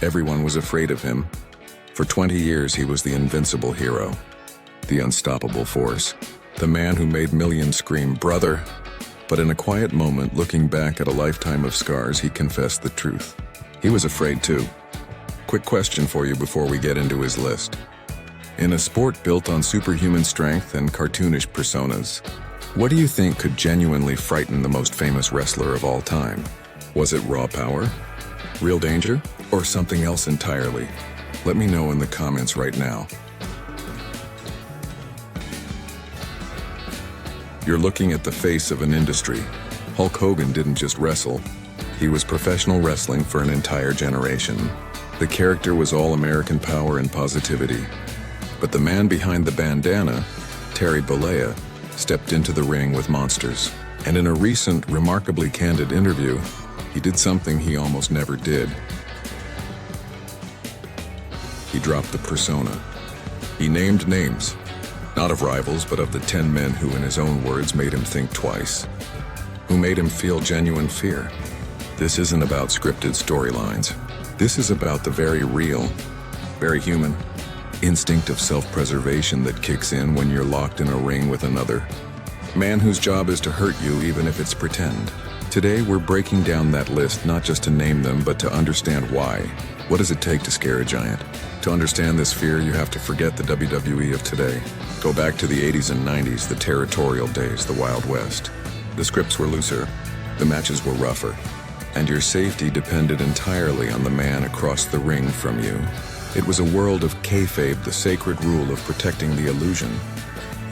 Everyone was afraid of him. For 20 years, he was the invincible hero, the unstoppable force, the man who made millions scream, "Brother!" But in a quiet moment, looking back at a lifetime of scars, he confessed the truth. He was afraid too. Quick question for you before we get into his list. In a sport built on superhuman strength and cartoonish personas, what do you think could genuinely frighten the most famous wrestler of all time? Was it raw power, real danger, or something else entirely? Let me know in the comments right now. You're looking at the face of an industry. Hulk Hogan didn't just wrestle. He was professional wrestling for an entire generation. The character was all American power and positivity. But the man behind the bandana, Terry Bollea, stepped into the ring with monsters. And in a recent, remarkably candid interview, he did something he almost never did. He dropped the persona. He named names, not of rivals, but of the 10 men who, in his own words, made him think twice, who made him feel genuine fear. This isn't about scripted storylines. This is about the very real, very human instinct of self-preservation that kicks in when you're locked in a ring with another man whose job is to hurt you even if it's pretend. Today we're breaking down that list not just to name them, but to understand why. What does it take to scare a giant? To understand this fear, you have to forget the WWE of today. Go back to the 80s and 90s, the territorial days, the Wild West. The scripts were looser, the matches were rougher, and your safety depended entirely on the man across the ring from you. It was a world of kayfabe, the sacred rule of protecting the illusion.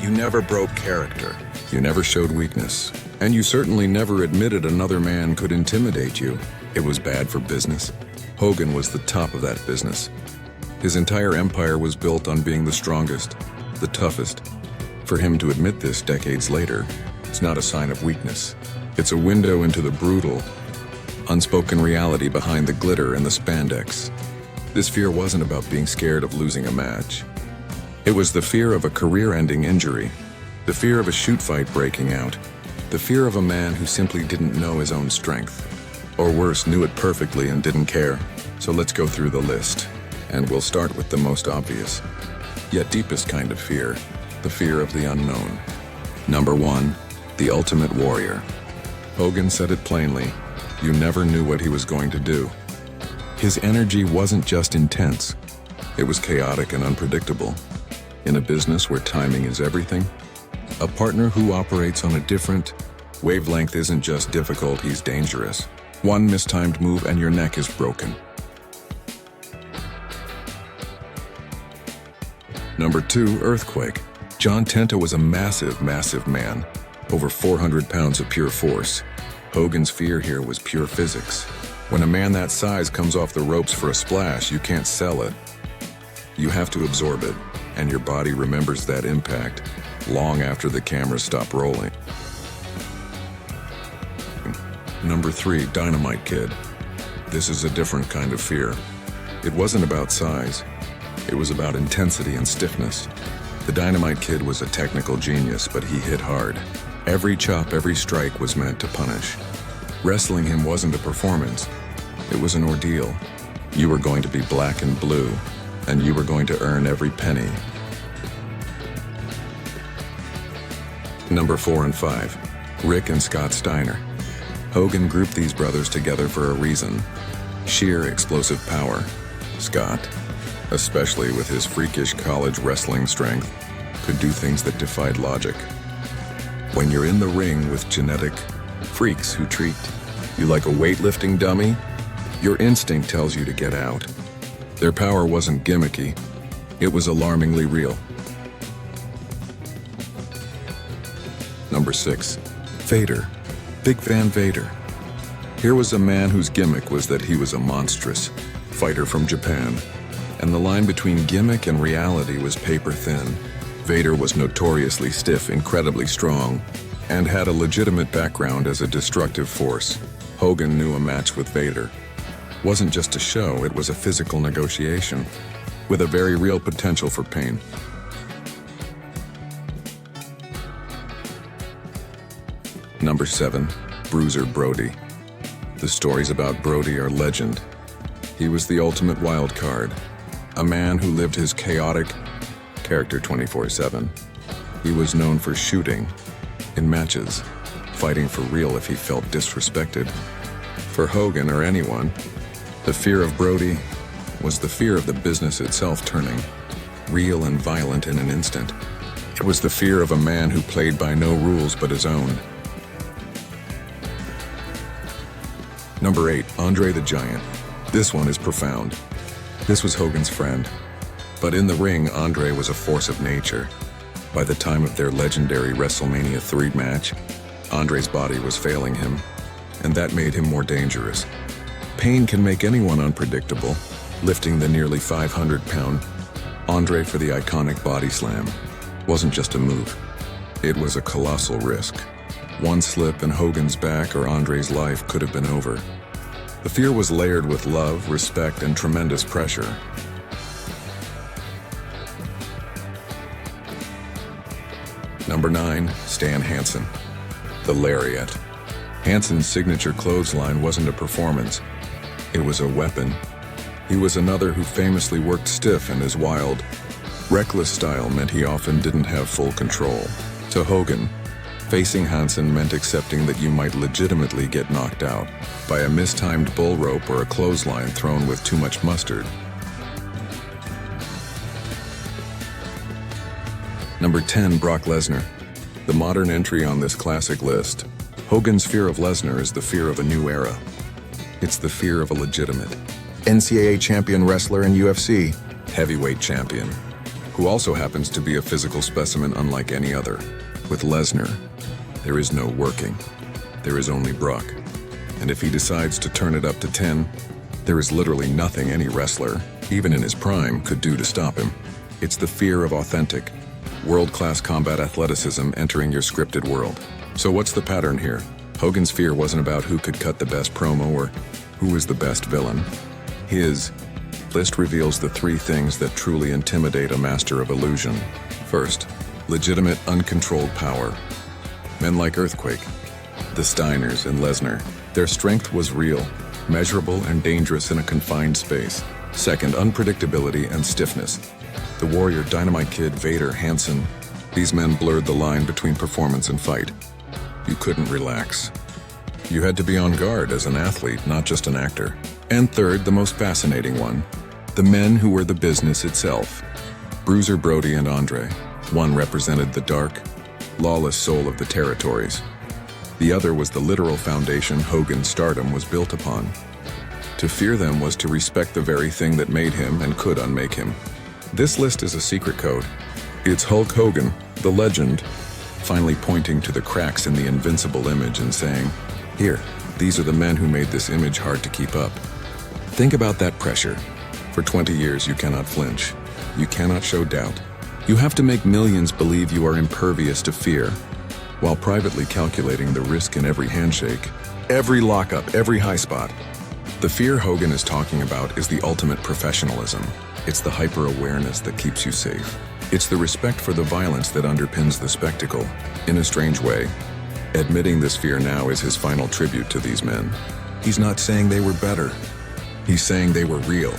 You never broke character. You never showed weakness. And you certainly never admitted another man could intimidate you. It was bad for business. Hogan was the top of that business. His entire empire was built on being the strongest, the toughest. For him to admit this decades later, it's not a sign of weakness. It's a window into the brutal, unspoken reality behind the glitter and the spandex. This fear wasn't about being scared of losing a match. It was the fear of a career-ending injury, the fear of a shoot fight breaking out, the fear of a man who simply didn't know his own strength. Or worse, knew it perfectly and didn't care. So let's go through the list. And we'll start with the most obvious, yet deepest kind of fear, the fear of the unknown. Number 1, the ultimate warrior. Hogan said it plainly, you never knew what he was going to do. His energy wasn't just intense, it was chaotic and unpredictable. In a business where timing is everything, a partner who operates on a different wavelength isn't just difficult, he's dangerous. One mistimed move and your neck is broken. Number 2, earthquake. John Tenta was a massive, massive man, over 400 pounds of pure force. Hogan's fear here was pure physics. When a man that size comes off the ropes for a splash, you can't sell it. You have to absorb it, and your body remembers that impact long after the cameras stop rolling. Number 3, Dynamite Kid. This is a different kind of fear. It wasn't about size. It was about intensity and stiffness. The Dynamite Kid was a technical genius, but he hit hard. Every chop, every strike was meant to punish. Wrestling him wasn't a performance. It was an ordeal. You were going to be black and blue, and you were going to earn every penny. Number 4 and 5, Rick and Scott Steiner. Hogan grouped these brothers together for a reason. Sheer explosive power. Scott, especially with his freakish college wrestling strength, could do things that defied logic. When you're in the ring with genetic freaks who treat you like a weightlifting dummy, your instinct tells you to get out. Their power wasn't gimmicky, it was alarmingly real. Number 6, Vader. Big Van Vader. Here was a man whose gimmick was that he was a monstrous fighter from Japan, and the line between gimmick and reality was paper thin. Vader was notoriously stiff, incredibly strong, and had a legitimate background as a destructive force. Hogan knew a match with Vader wasn't just a show, it was a physical negotiation, with a very real potential for pain. Number 7, Bruiser Brody. The stories about Brody are legend. He was the ultimate wild card, a man who lived his chaotic character 24/7. He was known for shooting in matches, fighting for real if he felt disrespected. For Hogan or anyone, the fear of Brody was the fear of the business itself turning real and violent in an instant. It was the fear of a man who played by no rules but his own. Number 8, Andre the Giant. This one is profound. This was Hogan's friend. But in the ring, Andre was a force of nature. By the time of their legendary WrestleMania 3 match, Andre's body was failing him, and that made him more dangerous. Pain can make anyone unpredictable. Lifting the nearly 500-pound Andre for the iconic body slam wasn't just a move. It was a colossal risk. One slip and Hogan's back or Andre's life could have been over. The fear was layered with love, respect, and tremendous pressure. Number 9, Stan Hansen. The Lariat. Hansen's signature clothesline wasn't a performance. It was a weapon. He was another who famously worked stiff, and his wild, reckless style meant he often didn't have full control. To Hogan, facing Hansen meant accepting that you might legitimately get knocked out by a mistimed bull rope or a clothesline thrown with too much mustard. Number 10, Brock Lesnar. The modern entry on this classic list. Hogan's fear of Lesnar is the fear of a new era. It's the fear of a legitimate NCAA champion wrestler and UFC heavyweight champion, who also happens to be a physical specimen unlike any other. With Lesnar, there is no working. There is only Brock. And if he decides to turn it up to 10, there is literally nothing any wrestler, even in his prime, could do to stop him. It's the fear of authentic, world-class combat athleticism entering your scripted world. So what's the pattern here? Hogan's fear wasn't about who could cut the best promo or who is the best villain. His list reveals the 3 things that truly intimidate a master of illusion. First, legitimate, uncontrolled power. Men like Earthquake, the Steiners, and Lesnar. Their strength was real, measurable, and dangerous in a confined space. Second, unpredictability and stiffness. The Warrior, Dynamite Kid, Vader, Hansen. These men blurred the line between performance and fight. You couldn't relax. You had to be on guard as an athlete, not just an actor. And third, the most fascinating one, the men who were the business itself. Bruiser Brody and Andre. One represented the dark, lawless soul of the territories. The other was the literal foundation Hogan's stardom was built upon. To fear them was to respect the very thing that made him and could unmake him. This list is a secret code. It's Hulk Hogan, the legend, finally pointing to the cracks in the invincible image and saying, "Here, these are the men who made this image hard to keep up." Think about that pressure. For 20 years, you cannot flinch. You cannot show doubt. You have to make millions believe you are impervious to fear, while privately calculating the risk in every handshake, every lockup, every high spot. The fear Hogan is talking about is the ultimate professionalism. It's the hyper-awareness that keeps you safe. It's the respect for the violence that underpins the spectacle. In a strange way, admitting this fear now is his final tribute to these men. He's not saying they were better. He's saying they were real.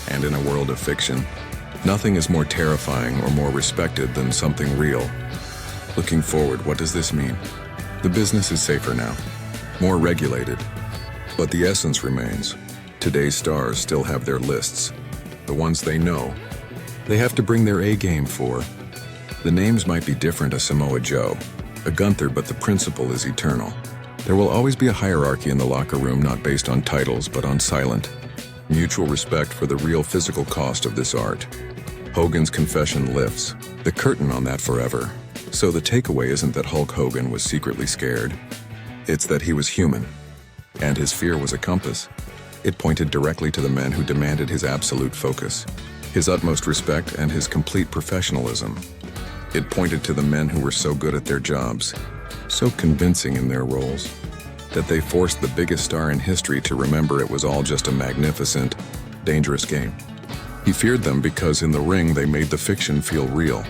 And in a world of fiction, nothing is more terrifying or more respected than something real. Looking forward, what does this mean? The business is safer now, more regulated. But the essence remains. Today's stars still have their lists, the ones they know. They have to bring their A game for. The names might be different, a Samoa Joe, a Gunther, but the principle is eternal. There will always be a hierarchy in the locker room, not based on titles, but on silent, mutual respect for the real physical cost of this art. Hogan's confession lifts the curtain on that forever. So the takeaway isn't that Hulk Hogan was secretly scared. It's that he was human, and his fear was a compass. It pointed directly to the men who demanded his absolute focus, his utmost respect, and his complete professionalism. It pointed to the men who were so good at their jobs, so convincing in their roles, that they forced the biggest star in history to remember it was all just a magnificent, dangerous game. He feared them because in the ring they made the fiction feel real.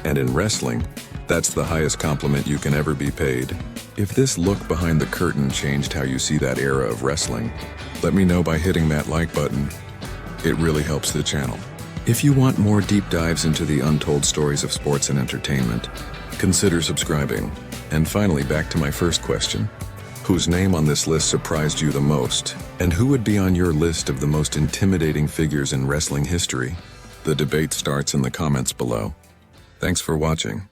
And in wrestling, that's the highest compliment you can ever be paid. If this look behind the curtain changed how you see that era of wrestling, Let me know by hitting that like button. It really helps the channel. If you want more deep dives into the untold stories of sports and entertainment, consider subscribing. And finally, back to my first question. Whose name on this list surprised you the most? And who would be on your list of the most intimidating figures in wrestling history? The debate starts in the comments below. Thanks for watching.